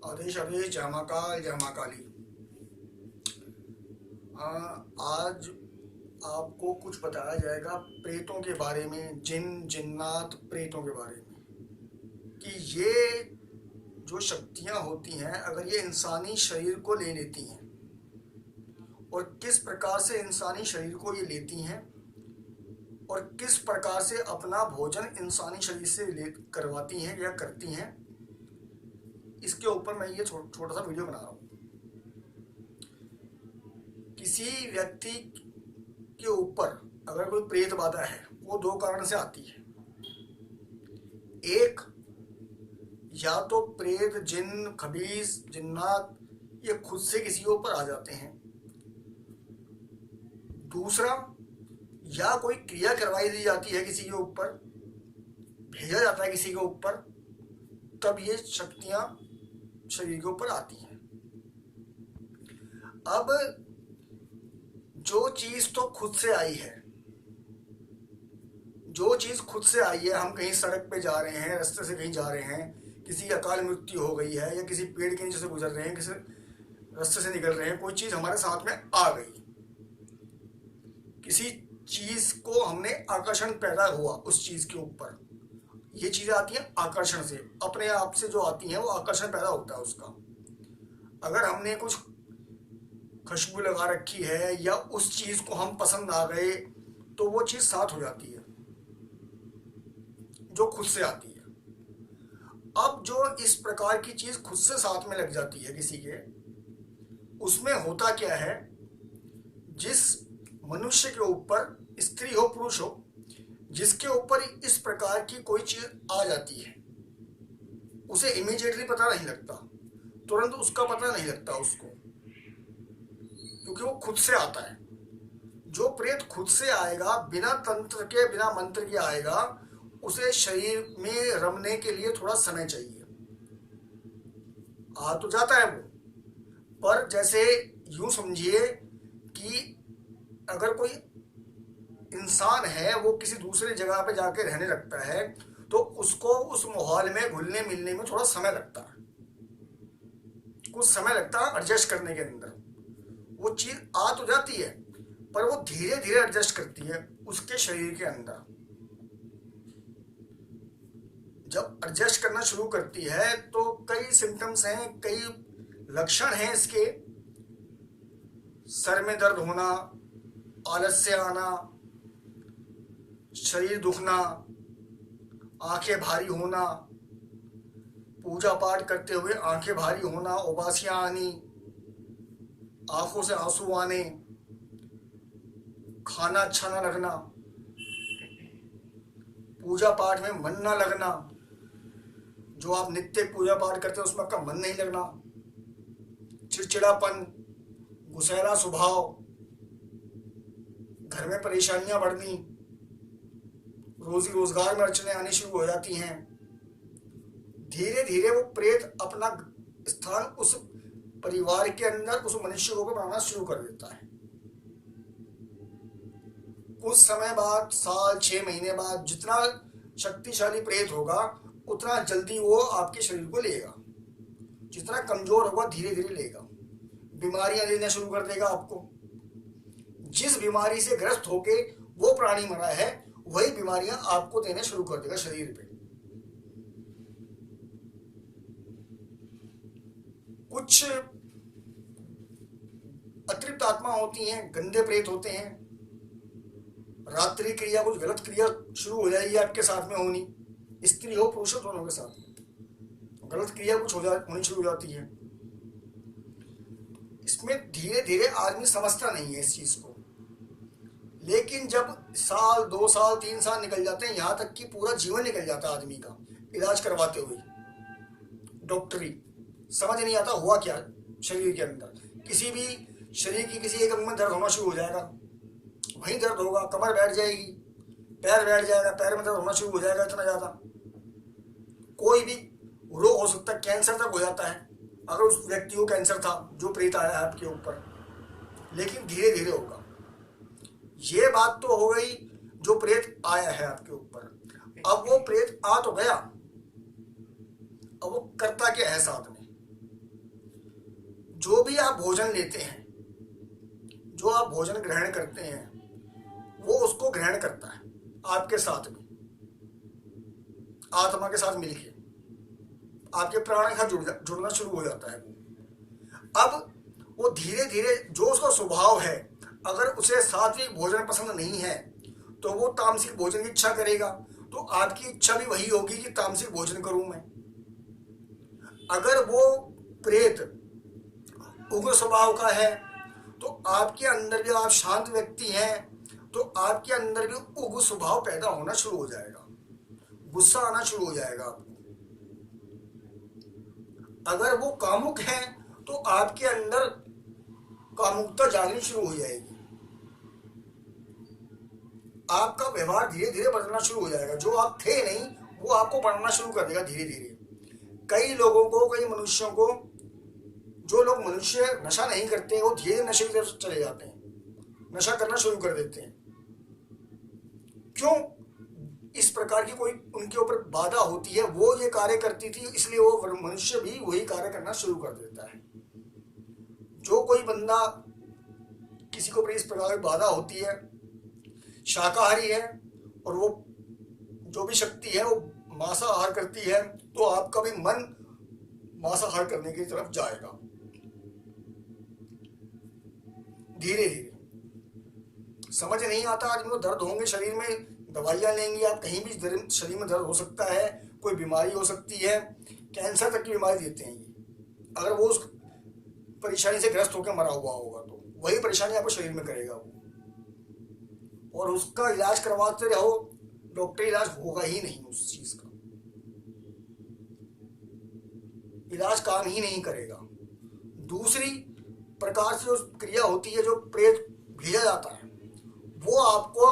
आदेश आदेश जय महाकाल जय महाकाली। आज आपको कुछ बताया जाएगा प्रेतों के बारे में, जिन जिन्नात प्रेतों के बारे में, कि ये जो शक्तियाँ होती हैं अगर ये इंसानी शरीर को ले लेती हैं और किस प्रकार से इंसानी शरीर को ये लेती हैं और किस प्रकार से अपना भोजन इंसानी शरीर से ले करवाती हैं या करती हैं, इसके ऊपर मैं ये छोटा सा वीडियो बना रहा हूँ। किसी व्यक्ति के ऊपर अगर कोई प्रेत बाधा है वो दो कारण से आती है। एक, या तो प्रेत, जिन, खबीस, जिन्नात ये खुद से किसी के ऊपर आ जाते हैं। दूसरा, या कोई क्रिया करवाई दी जाती है किसी के ऊपर, भेजा जाता है किसी के ऊपर, तब ये शक्तियां शरीर के ऊपर आती हैं। अब जो चीज तो खुद से आई है, हम कहीं सड़क पे जा रहे हैं, रास्ते से कहीं जा रहे हैं, किसी की अकाल मृत्यु हो गई है या किसी पेड़ के नीचे से गुजर रहे हैं, किसी रास्ते से निकल रहे हैं, कोई चीज हमारे साथ में आ गई, किसी चीज को हमने आकर्षण पैदा हुआ उस चीज के ऊपर। ये चीजें आती हैं आकर्षण से, अपने आप से जो आती हैं वो आकर्षण पैदा होता है उसका। अगर हमने कुछ खुशबू लगा रखी है या उस चीज को हम पसंद आ गए तो वो चीज साथ हो जाती है जो खुद से आती है। अब जो इस प्रकार की चीज खुद से साथ में लग जाती है किसी के, उसमें होता क्या है, जिस मनुष्य के ऊपर, स्त्री हो पुरुष हो, जिसके ऊपर इस प्रकार की कोई चीज आ जाती है, उसे इमीडिएटली पता नहीं लगता, तुरंत उसका पता नहीं लगता उसको, क्योंकि वो खुद से आता है। जो प्रेत खुद से आएगा, बिना तंत्र के, बिना मंत्र के आएगा, उसे शरीर में रमने के लिए थोड़ा समय चाहिए। आ तो जाता है वो, पर जैसे यूं समझिए कि अगर कोई इंसान है वो किसी दूसरी जगह पे जाके रहने लगता है तो उसको उस माहौल में घुलने मिलने में थोड़ा समय लगता है, कुछ समय लगता है एडजस्ट करने के अंदर। वो चीज आ तो जाती है पर वो धीरे धीरे एडजस्ट करती है उसके शरीर के अंदर। जब एडजस्ट करना शुरू करती है तो कई सिम्टम्स हैं, कई लक्षण हैं इसके। सर में दर्द होना, आलस्य आना, शरीर दुखना, आंखें भारी होना, पूजा पाठ करते हुए आंखें भारी होना, उबासियां आनी, आंखों से आंसू आने, खाना अच्छा ना लगना, पूजा पाठ में मन ना लगना, जो आप नित्य पूजा पाठ करते हैं उसमें आपका मन नहीं लगना, चिड़चिड़ापन, गुस्सैला स्वभाव, घर में परेशानियां बढ़नी, रोजी रोजगार में अड़चने आनी शुरू हो जाती हैं। धीरे धीरे वो प्रेत अपना स्थान उस परिवार के अंदर, उस मनुष्य को बनाना शुरू कर देता है। कुछ समय बाद, साल 6 महीने बाद, जितना शक्तिशाली प्रेत होगा उतना जल्दी वो आपके शरीर को लेगा, जितना कमजोर होगा धीरे धीरे लेगा, बीमारियां देना शुरू कर देगा आपको। जिस बीमारी से ग्रस्त होके वो प्राणी मरा है वही बीमारियां आपको देना शुरू कर देगा शरीर पे। कुछ अतृप्त आत्मा होती हैं, गंदे प्रेत होते हैं। रात्रि क्रिया, कुछ गलत क्रिया शुरू हो जाएगी आपके साथ में होनी, स्त्री हो पुरुष हो दोनों के साथ में गलत क्रिया कुछ होनी शुरू हो जाती है। इसमें धीरे धीरे आदमी समझता नहीं है इस चीज को, लेकिन जब साल, 2 साल, 3 साल निकल जाते हैं, यहां तक कि पूरा जीवन निकल जाता है आदमी का इलाज करवाते हुए, डॉक्टरी समझ नहीं आता हुआ क्या शरीर के अंदर। किसी भी शरीर की किसी एक अंग में दर्द होना शुरू हो जाएगा, वहीं दर्द होगा, कमर बैठ जाएगी, पैर बैठ जाएगा, पैर में दर्द होना शुरू हो जाएगा इतना ज्यादा। कोई भी रोग हो सकता है, कैंसर तक हो जाता है अगर उस व्यक्ति को कैंसर था जो प्रेत आया है आपके ऊपर, लेकिन धीरे धीरे होगा। ये बात तो हो गई जो प्रेत आया है आपके ऊपर। अब वो प्रेत आ तो गया, अब वो करता क्या है साथ में, जो भी आप भोजन लेते हैं, जो आप भोजन ग्रहण करते हैं, वो उसको ग्रहण करता है आपके साथ में, आत्मा के साथ मिलके आपके प्राण के साथ जुड़ना शुरू हो जाता है। अब वो धीरे धीरे जो उसका स्वभाव है, अगर उसे सात्विक भोजन पसंद नहीं है तो वो तामसिक भोजन की इच्छा करेगा, तो आपकी इच्छा भी वही होगी कि तामसिक भोजन करूं मैं। अगर वो प्रेत उग्र स्वभाव का है तो आपके अंदर भी, आप शांत व्यक्ति हैं तो आपके अंदर भी उग्र स्वभाव पैदा होना शुरू हो जाएगा, गुस्सा आना शुरू हो जाएगा आपको। अगर वो कामुक है तो आपके अंदर कामुकता जागनी शुरू हो जाएगी, आपका व्यवहार धीरे धीरे बदलना शुरू हो जाएगा। जो आप थे नहीं वो आपको बनना शुरू कर देगा धीरे धीरे। कई लोगों को, कई मनुष्यों को, जो लोग मनुष्य नशा नहीं करते वो धीरे नशे की तरफ चले जाते हैं, नशा करना शुरू कर देते हैं। क्यों? इस प्रकार की कोई उनके ऊपर बाधा होती है, वो ये कार्य करती थी इसलिए वो मनुष्य भी वही कार्य करना शुरू कर देता है। जो कोई बंदा, किसी को इस प्रकार की बाधा होती है, शाकाहारी है और वो जो भी शक्ति है वो मांसाहार करती है, तो आपका भी मन मांसाहार करने की तरफ जाएगा धीरे धीरे। समझ नहीं आता आदमी को, दर्द होंगे शरीर में, दवाइयां लेंगे आप, कहीं भी शरीर में दर्द हो सकता है, कोई बीमारी हो सकती है, कैंसर तक की बीमारी देते हैं ये। अगर वो उस परेशानी से ग्रस्त होकर मरा हुआ होगा तो वही परेशानी आपको शरीर में करेगा वो, और उसका इलाज करवाते रहो, डॉक्टर इलाज होगा ही नहीं, उस चीज का इलाज काम ही नहीं करेगा। दूसरी प्रकार से जो क्रिया होती है, जो प्रेत भेजा जाता है, वो आपको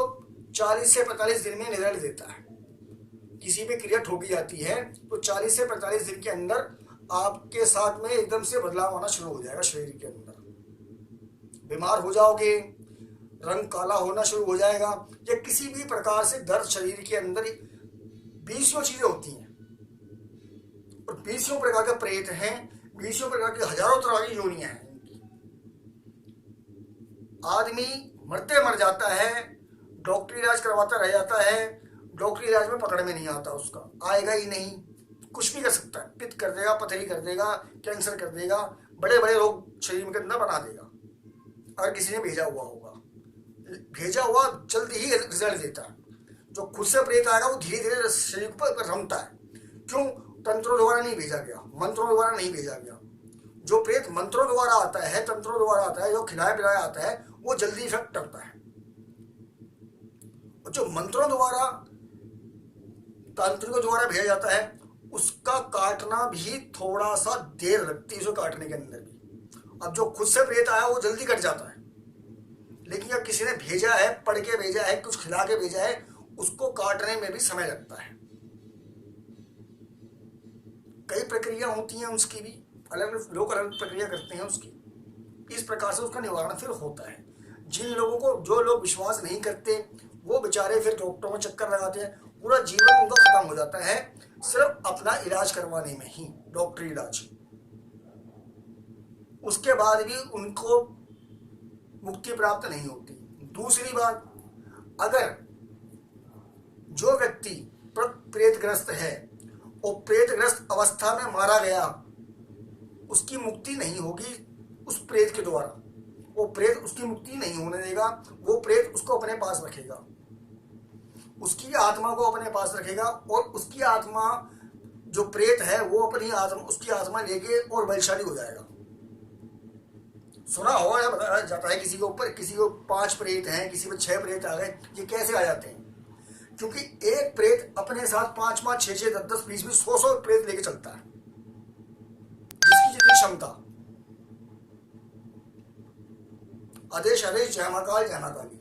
40 से 45 दिन में निगल देता है। किसी पे क्रिया ठोकी जाती है तो 40 से 45 दिन के अंदर आपके साथ में एकदम से बदलाव आना शुरू हो जाएगा शरीर के अंदर। बीमार हो जाओगे, रंग काला होना शुरू हो जाएगा, या किसी भी प्रकार से दर्द शरीर के अंदर 20 चीजें होती हैं, और 20 प्रकार के प्रेत हैं, 20 प्रकार की हजारों तरह की योनियां हैं। आदमी मरते मर जाता है, डॉक्टरी इलाज करवाता रह जाता है, डॉक्टरी इलाज में पकड़ में नहीं आता, उसका आएगा ही नहीं। कुछ भी कर सकता है, पित्त कर देगा, पथरी कर देगा, कैंसर कर देगा, बड़े बड़े रोग शरीर के अंदर बना देगा, अगर किसी ने भेजा हुआ होगा। भेजा हुआ जल्दी ही रिजल्ट देता है। जो खुद से प्रेत आएगा वो धीरे धीरे शरीर पर रमता है। क्यों? तंत्रों द्वारा नहीं भेजा गया, मंत्रों द्वारा नहीं भेजा गया। जो प्रेत मंत्रों द्वारा आता है, तंत्रों द्वारा आता है, जो खिलाया पिलाया आता है, वो जल्दी इफेक्ट करता है। और जो मंत्रों द्वारा, तांत्रिकों द्वारा भेजा जाता है, उसका काटना भी थोड़ा सा देर लगती है, उसको काटने के अंदर भी। अब जो खुद से प्रेत आया वो जल्दी कट जाता है, लेकिन जब किसी ने भेजा है, पढ़ के भेजा है, कुछ खिला के भेजा है, उसको काटने में भी समय लगता है। कई प्रक्रिया होती हैं उसकी भी, अलग लोग अलग प्रक्रिया करते हैं उसकी। इस प्रकार से उसका निवारण फिर होता है। जिन लोगों को, जो लोग विश्वास नहीं करते, वो बेचारे फिर डॉक्टरों में चक्कर लगाते हैं, पूरा जीवन उनका खत्म हो जाता है सिर्फ अपना इलाज करवाने में ही, डॉक्टरी इलाज। उसके बाद भी उनको मुक्ति प्राप्त नहीं होती। दूसरी बात, अगर जो व्यक्ति प्रेतग्रस्त है और प्रेतग्रस्त अवस्था में मारा गया, उसकी मुक्ति नहीं होगी उस प्रेत के द्वारा। वो प्रेत उसकी मुक्ति नहीं होने देगा, वो प्रेत उसको अपने पास रखेगा, उसकी आत्मा को अपने पास रखेगा, और उसकी आत्मा, जो प्रेत है वो अपनी आत्मा, उसकी आत्मा लेके और बलशाली हो जाएगा। सुना होगा या बताया जाता है किसी के ऊपर, किसी को 5 प्रेत हैं, किसी में 6 प्रेत आ गए। ये कैसे आ जाते हैं? क्योंकि एक प्रेत अपने साथ 5 6 6 10 10 20 100 प्रेत लेके चलता है, जिसकी जितनी क्षमता। आदेश आदेश, जय महाकाल जय महाकाली।